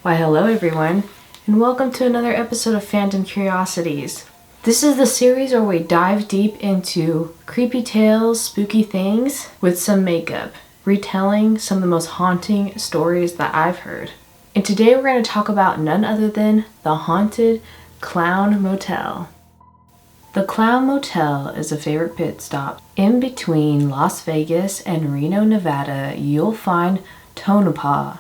Why hello everyone, and welcome to another episode of Phantom Curiosities. This is the series where we dive deep into creepy tales, spooky things, with some makeup, retelling some of the most haunting stories that I've heard. And today we're going to talk about none other than the haunted Clown Motel. The Clown Motel is a favorite pit stop. In between Las Vegas and Reno, Nevada, you'll find Tonopah.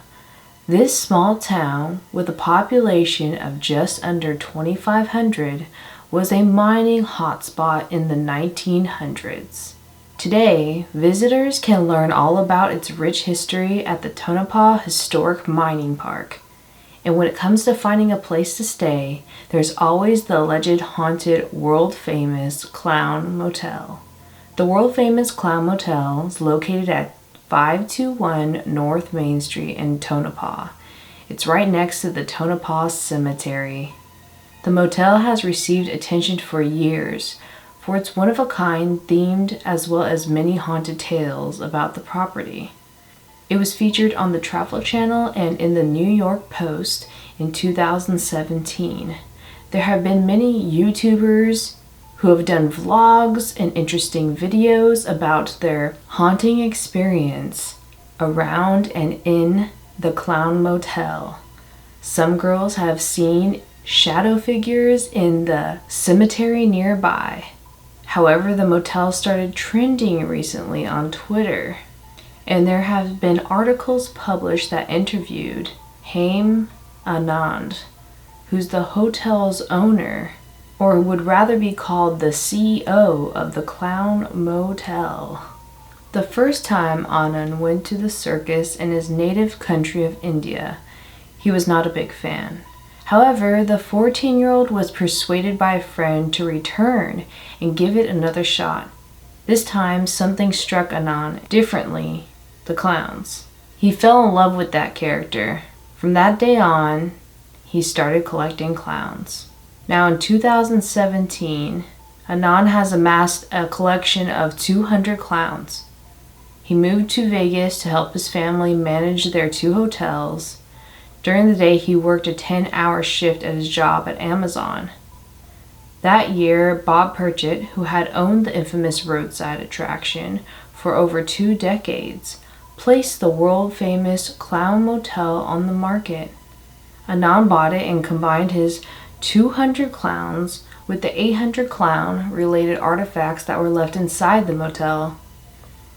This small town, with a population of just under 2,500, was a mining hotspot in the 1900s. Today, visitors can learn all about its rich history at the Tonopah Historic Mining Park. And when it comes to finding a place to stay, there's always the alleged haunted, world-famous Clown Motel. The world-famous Clown Motel is located at 521 North Main Street in Tonopah. It's right next to the Tonopah Cemetery. The motel has received attention for years for its one-of-a-kind themed as well as many haunted tales about the property. It was featured on the Travel Channel and in the New York Post in 2017. There have been many YouTubers who have done vlogs and interesting videos about their haunting experience around and in the Clown Motel. Some girls have seen shadow figures in the cemetery nearby. However, the motel started trending recently on Twitter, and there have been articles published that interviewed Haim Anand, who's the hotel's owner, or would rather be called the CEO of the Clown Motel. The first time Anand went to the circus in his native country of India, he was not a big fan. However, the 14-year-old was persuaded by a friend to return and give it another shot. This time, something struck Anand differently: the clowns. He fell in love with that character. From that day on, he started collecting clowns. Now in 2017, Anand has amassed a collection of 200 clowns. He moved to Vegas to help his family manage their 2 hotels. During the day, he worked a 10-hour shift at his job at Amazon. That year, Bob Pritchett, who had owned the infamous roadside attraction for over 2 decades, placed the world-famous Clown Motel on the market. Anand bought it and combined his 200 clowns with the 800 clown-related artifacts that were left inside the motel.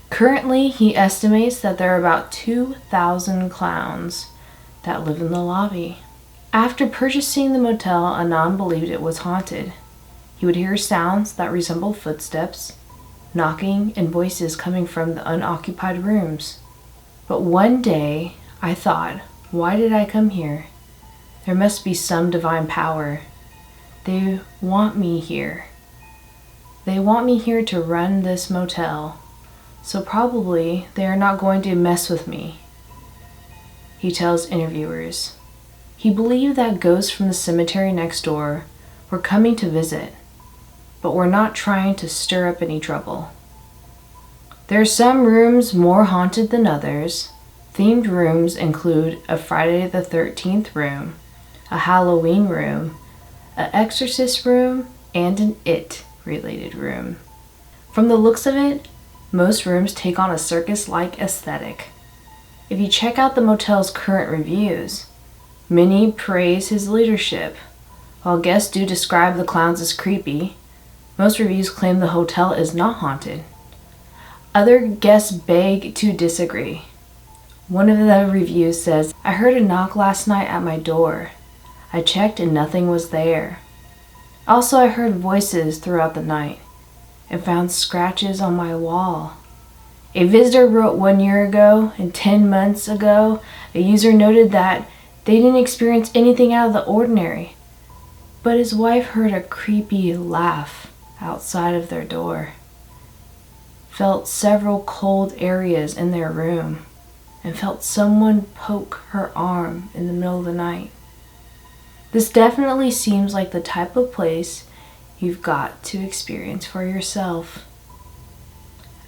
Currently, he estimates that there are about 2,000 clowns that live in the lobby. After purchasing the motel, Anand believed it was haunted. He would hear sounds that resembled footsteps, knocking, and voices coming from the unoccupied rooms. But one day, I thought, why did I come here? There must be some divine power. They want me here. They want me here to run this motel. So probably they are not going to mess with me, he tells interviewers. He believed that ghosts from the cemetery next door were coming to visit, but were not trying to stir up any trouble. There are some rooms more haunted than others. Themed rooms include a Friday the 13th room, a Halloween room, an exorcist room, and an It-related room. From the looks of it, most rooms take on a circus-like aesthetic. If you check out the motel's current reviews, many praise his leadership. While guests do describe the clowns as creepy, most reviews claim the hotel is not haunted. Other guests beg to disagree. One of the reviews says, "I heard a knock last night at my door. I checked and nothing was there. Also, I heard voices throughout the night and found scratches on my wall." A visitor wrote 1 year ago and 10 months ago, a user noted that they didn't experience anything out of the ordinary, but his wife heard a creepy laugh outside of their door, felt several cold areas in their room, and felt someone poke her arm in the middle of the night. This definitely seems like the type of place you've got to experience for yourself.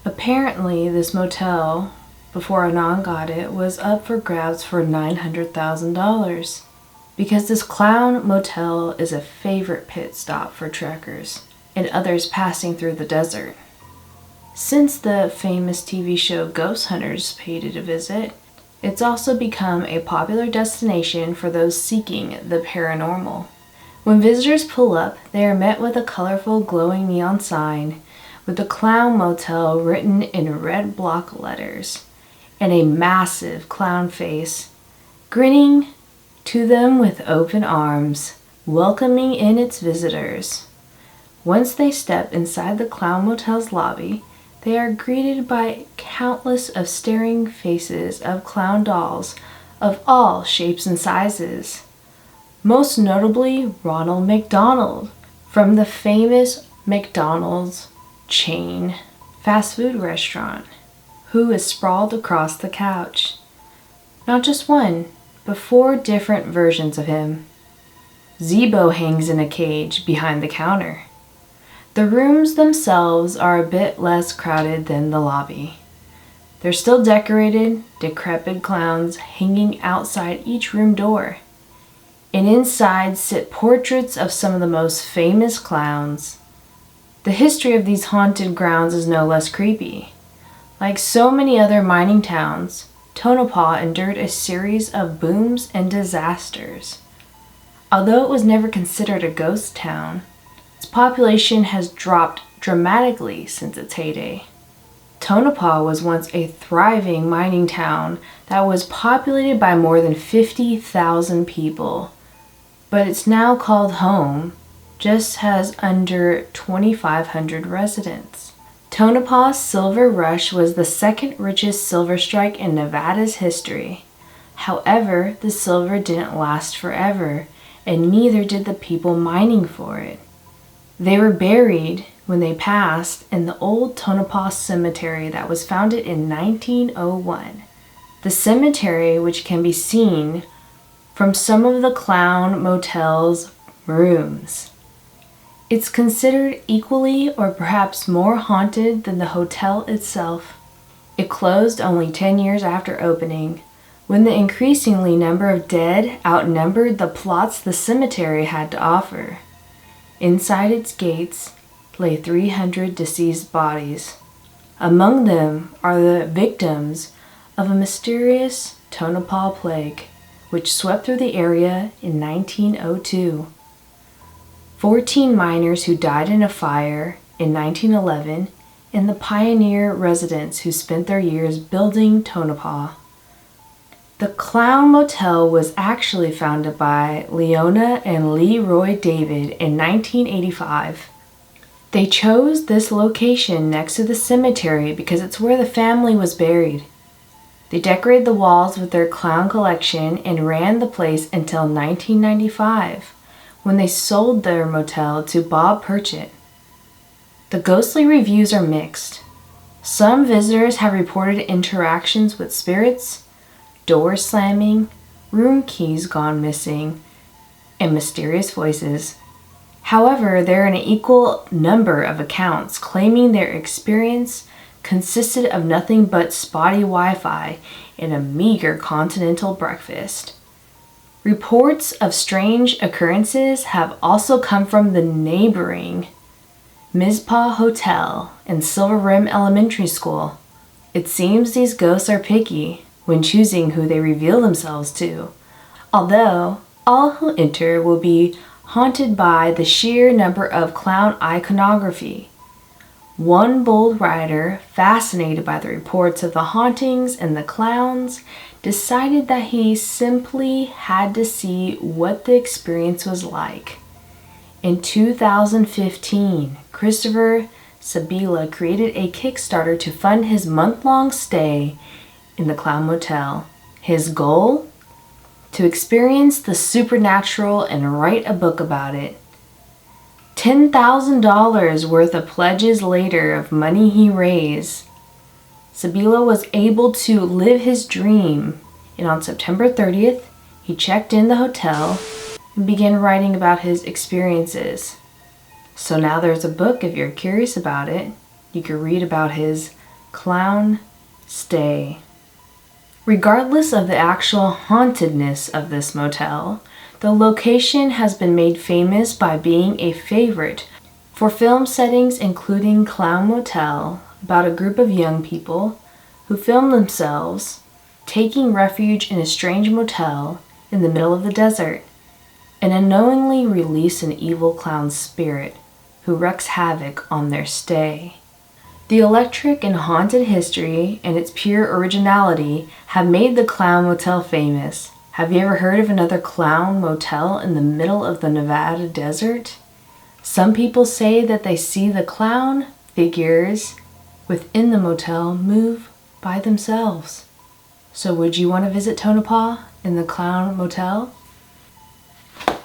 Apparently, this motel, before Anand got it, was up for grabs for $900,000. because this clown motel is a favorite pit stop for trekkers and others passing through the desert. Since the famous TV show Ghost Hunters paid it a visit, it's also become a popular destination for those seeking the paranormal. When visitors pull up, they are met with a colorful glowing neon sign with the Clown Motel written in red block letters and a massive clown face grinning to them with open arms, welcoming in its visitors. Once they step inside the Clown Motel's lobby, they are greeted by countless of staring faces of clown dolls of all shapes and sizes. Most notably, Ronald McDonald from the famous McDonald's chain fast food restaurant, who is sprawled across the couch. Not just one, but 4 different versions of him. Zebo hangs in a cage behind the counter. The rooms themselves are a bit less crowded than the lobby. They're still decorated, decrepit clowns hanging outside each room door. And inside sit portraits of some of the most famous clowns. The history of these haunted grounds is no less creepy. Like so many other mining towns, Tonopah endured a series of booms and disasters. Although it was never considered a ghost town, its population has dropped dramatically since its heyday. Tonopah was once a thriving mining town that was populated by more than 50,000 people, but it's now called home, just has under 2,500 residents. Tonopah's silver rush was the second richest silver strike in Nevada's history. However, the silver didn't last forever, and neither did the people mining for it. They were buried when they passed in the old Tonopah cemetery that was founded in 1901. The cemetery, which can be seen from some of the Clown Motel's rooms. It's considered equally or perhaps more haunted than the hotel itself. It closed only 10 years after opening, when the increasingly number of dead outnumbered the plots the cemetery had to offer. Inside its gates lay 300 deceased bodies. Among them are the victims of a mysterious Tonopah plague, which swept through the area in 1902. 14 miners who died in a fire in 1911, and the pioneer residents who spent their years building Tonopah. The Clown Motel was actually founded by Leona and Leroy David in 1985. They chose this location next to the cemetery because it's where the family was buried. They decorated the walls with their clown collection and ran the place until 1995, when they sold their motel to Bob Purchett. The ghostly reviews are mixed. Some visitors have reported interactions with spirits, doors slamming, room keys gone missing, and mysterious voices. However, there are an equal number of accounts claiming their experience consisted of nothing but spotty Wi-Fi and a meager continental breakfast. Reports of strange occurrences have also come from the neighboring Mizpah Hotel and Silver Rim Elementary School. It seems these ghosts are picky when choosing who they reveal themselves to, although all who enter will be haunted by the sheer number of clown iconography. One bold writer, fascinated by the reports of the hauntings and the clowns, decided that he simply had to see what the experience was like. In 2015, Christopher Sabila created a Kickstarter to fund his month-long stay in the Clown Motel. His goal? To experience the supernatural and write a book about it. $10,000 worth of pledges later of money he raised, Sabila was able to live his dream, and on September 30th, he checked in the hotel and began writing about his experiences. So now there's a book if you're curious about it. You can read about his clown stay. Regardless of the actual hauntedness of this motel, The location has been made famous by being a favorite for film settings, including Clown Motel, about a group of young people who film themselves taking refuge in a strange motel in the middle of the desert and unknowingly release an evil clown spirit who wreaks havoc on their stay. The electric and haunted history and its pure originality have made the Clown Motel famous. Have you ever heard of another clown motel in the middle of the Nevada desert? Some people say that they see the clown figures within the motel move by themselves. So would you want to visit Tonopah in the Clown Motel?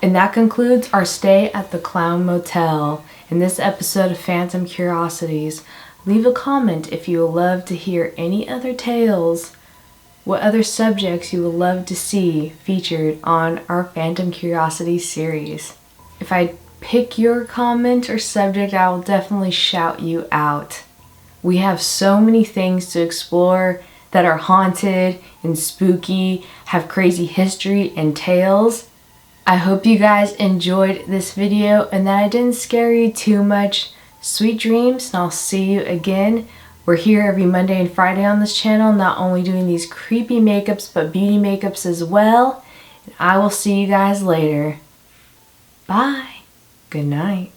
And that concludes our stay at the Clown Motel in this episode of Phantom Curiosities. Leave a comment if you would love to hear any other tales, what other subjects you would love to see featured on our Phantom Curiosities series. If I pick your comment or subject, I will definitely shout you out. We have so many things to explore that are haunted and spooky, have crazy history and tales. I hope you guys enjoyed this video and that I didn't scare you too much. Sweet dreams, and I'll see you again. We're here every Monday and Friday on this channel, not only doing these creepy makeups, but beauty makeups as well. And I will see you guys later. Bye. Good night.